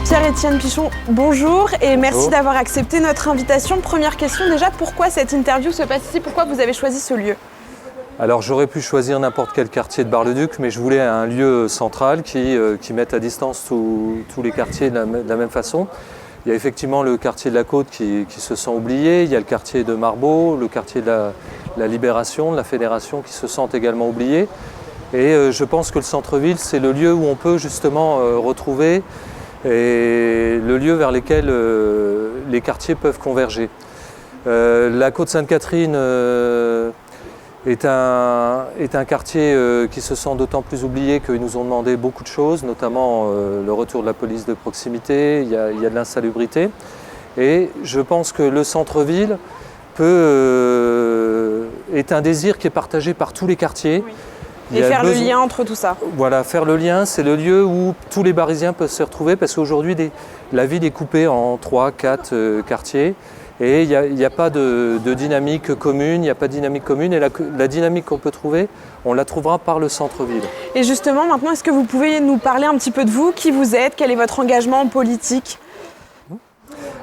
Pierre-Étienne Pichon, bonjour et merci d'avoir accepté notre invitation. Première question déjà, pourquoi cette interview se passe ici? Pourquoi vous avez choisi ce lieu? Alors j'aurais pu choisir n'importe quel quartier de Bar-le-Duc, mais je voulais un lieu central qui mette à distance tous les quartiers de la même façon. Il y a effectivement le quartier de la Côte qui se sent oublié, il y a le quartier de Marbeau, le quartier de la Libération, de la Fédération qui se sentent également oubliés. Et je pense que le centre-ville, c'est le lieu où on peut justement retrouver et le lieu vers lequel les quartiers peuvent converger. La Côte-Sainte-Catherine est un quartier qui se sent d'autant plus oublié qu'ils nous ont demandé beaucoup de choses, notamment le retour de la police de proximité, il y a de l'insalubrité. Et je pense que le centre-ville est un désir qui est partagé par tous les quartiers. Oui. Et faire le lien entre tout ça. Voilà, faire le lien, c'est le lieu où tous les Barisiens peuvent se retrouver parce qu'aujourd'hui, la ville est coupée en 3-4 quartiers et il n'y a pas de dynamique commune, il n'y a pas de dynamique commune et la dynamique qu'on peut trouver, on la trouvera par le centre-ville. Et justement, maintenant, est-ce que vous pouvez nous parler un petit peu de vous, qui vous êtes, quel est votre engagement politique?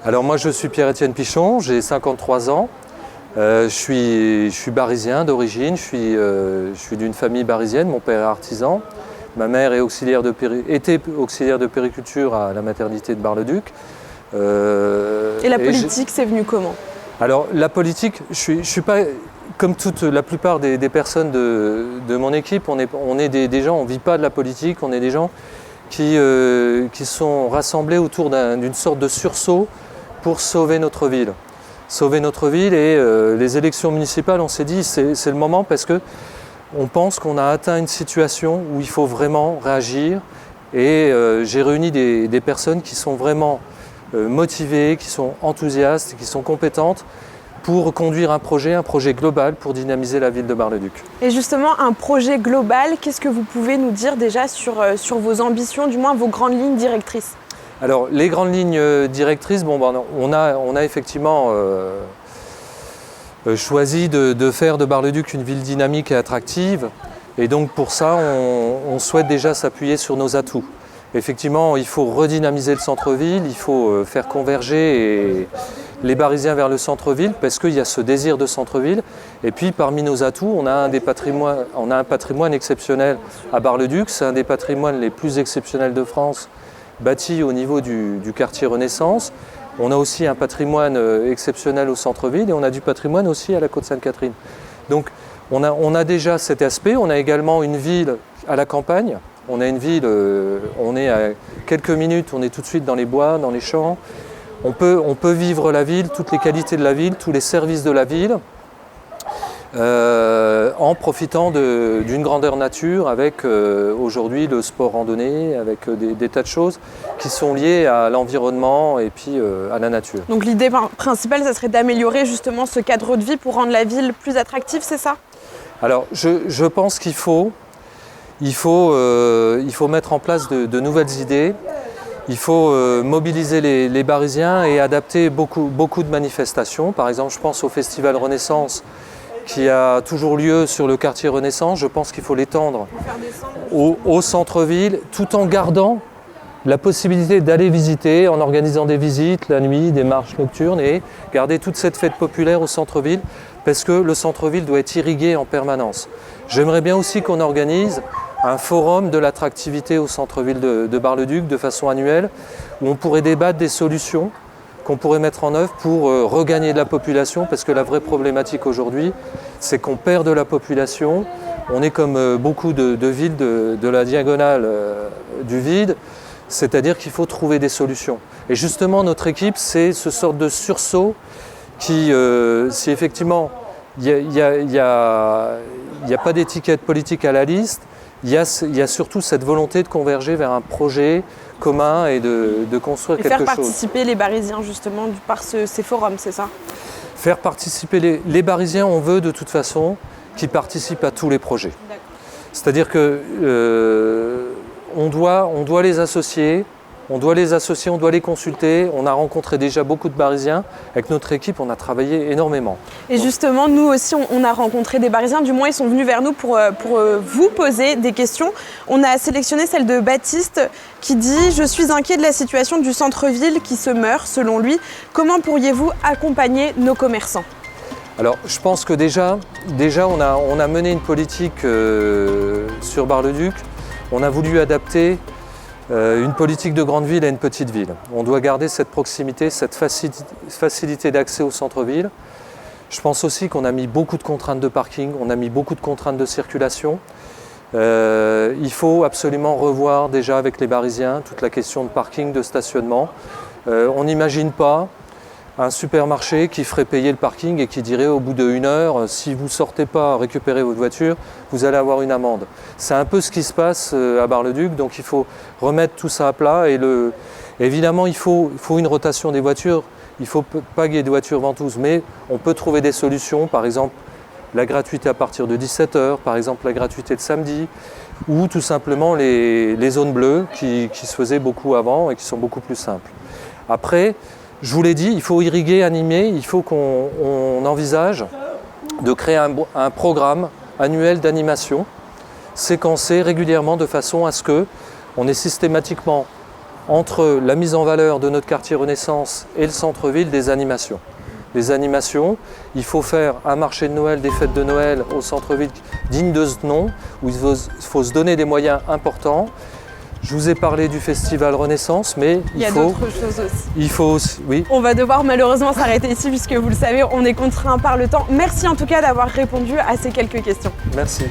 Alors moi, je suis Pierre-Étienne Pichon, j'ai 53 ans. Je suis barisien d'origine, je suis d'une famille barisienne, mon père est artisan, ma mère était auxiliaire de périculture à la maternité de Bar-le-Duc. Et la politique, c'est venu comment? Alors la politique, je suis pas, comme la plupart des personnes de mon équipe, on est des gens, on ne vit pas de la politique, on est des gens qui sont rassemblés autour d'une sorte de sursaut pour sauver notre ville. Sauver notre ville et les élections municipales, on s'est dit c'est le moment parce que on pense qu'on a atteint une situation où il faut vraiment réagir et j'ai réuni des personnes qui sont vraiment motivées, qui sont enthousiastes, qui sont compétentes pour conduire un projet global pour dynamiser la ville de Bar-le-Duc. Et justement, un projet global, qu'est-ce que vous pouvez nous dire déjà sur vos ambitions, du moins vos grandes lignes directrices? Alors, les grandes lignes directrices, on a effectivement choisi de faire de Bar-le-Duc une ville dynamique et attractive. Et donc, pour ça, on souhaite déjà s'appuyer sur nos atouts. Effectivement, il faut redynamiser le centre-ville, il faut faire converger les Barisiens vers le centre-ville parce qu'il y a ce désir de centre-ville. Et puis, parmi nos atouts, on a un patrimoine exceptionnel à Bar-le-Duc. C'est un des patrimoines les plus exceptionnels de France, bâti au niveau du quartier Renaissance. On a aussi un patrimoine exceptionnel au centre-ville et on a du patrimoine aussi à la Côte-Sainte-Catherine. Donc on a déjà cet aspect, on a également une ville à la campagne. On a une ville, on est à quelques minutes, on est tout de suite dans les bois, dans les champs. On peut vivre la ville, toutes les qualités de la ville, tous les services de la ville, en profitant d'une grandeur nature avec aujourd'hui le sport randonnée, avec des tas de choses qui sont liées à l'environnement et puis à la nature. Donc l'idée principale, ça serait d'améliorer justement ce cadre de vie pour rendre la ville plus attractive, c'est ça? Alors je pense qu'il faut mettre en place de nouvelles idées. Il faut mobiliser les Barisiens et adapter beaucoup de manifestations. Par exemple, je pense au Festival Renaissance qui a toujours lieu sur le quartier Renaissance. Je pense qu'il faut l'étendre au centre-ville tout en gardant la possibilité d'aller visiter, en organisant des visites la nuit, des marches nocturnes et garder toute cette fête populaire au centre-ville parce que le centre-ville doit être irrigué en permanence. J'aimerais bien aussi qu'on organise un forum de l'attractivité au centre-ville de Bar-le-Duc de façon annuelle où on pourrait débattre des solutions qu'on pourrait mettre en œuvre pour regagner de la population parce que la vraie problématique aujourd'hui, c'est qu'on perd de la population. On est comme beaucoup de villes de la diagonale du vide, c'est-à-dire qu'il faut trouver des solutions. Et justement, notre équipe, c'est ce sorte de sursaut qui, si effectivement il n'y a pas d'étiquette politique à la liste, il y a surtout cette volonté de converger vers un projet commun et de construire quelque chose. Et faire participer les Barisiens justement par ces forums, c'est ça? Faire participer les Barisiens, on veut de toute façon qu'ils participent à tous les projets. C'est-à-dire que on doit les associer On doit les associer, on doit les consulter. On a rencontré déjà beaucoup de Barisiens. Avec notre équipe, on a travaillé énormément. Et justement, nous aussi, on a rencontré des Barisiens. Du moins, ils sont venus vers nous pour vous poser des questions. On a sélectionné celle de Baptiste qui dit « Je suis inquiet de la situation du centre-ville qui se meurt, selon lui. Comment pourriez-vous accompagner nos commerçants ?» Alors, je pense que déjà on a mené une politique sur Bar-le-Duc. On a voulu adapter une politique de grande ville à une petite ville. On doit garder cette proximité, cette facilité d'accès au centre-ville. Je pense aussi qu'on a mis beaucoup de contraintes de parking, on a mis beaucoup de contraintes de circulation. Il faut absolument revoir déjà avec les Barisiens toute la question de parking, de stationnement. On n'imagine pas un supermarché qui ferait payer le parking et qui dirait au bout d'1 heure, si vous ne sortez pas récupérer votre voiture, vous allez avoir une amende. C'est un peu ce qui se passe à Bar-le-Duc, donc il faut remettre tout ça à plat. Et évidemment, il faut une rotation des voitures. Il ne faut pas qu'il y ait de voitures ventouses, mais on peut trouver des solutions, par exemple la gratuité à partir de 17 h, par exemple la gratuité de samedi, ou tout simplement les zones bleues qui se faisaient beaucoup avant et qui sont beaucoup plus simples. Après, je vous l'ai dit, il faut irriguer, animer, il faut qu'on envisage de créer un programme annuel d'animation, séquencé régulièrement de façon à ce qu'on ait systématiquement, entre la mise en valeur de notre quartier Renaissance et le centre-ville, des animations. Les animations, il faut faire un marché de Noël, des fêtes de Noël au centre-ville digne de ce nom, où il faut se donner des moyens importants. Je vous ai parlé du festival Renaissance, mais il y a d'autres choses aussi. Il faut aussi, oui. On va devoir malheureusement s'arrêter ici puisque vous le savez, on est contraint par le temps. Merci en tout cas d'avoir répondu à ces quelques questions. Merci.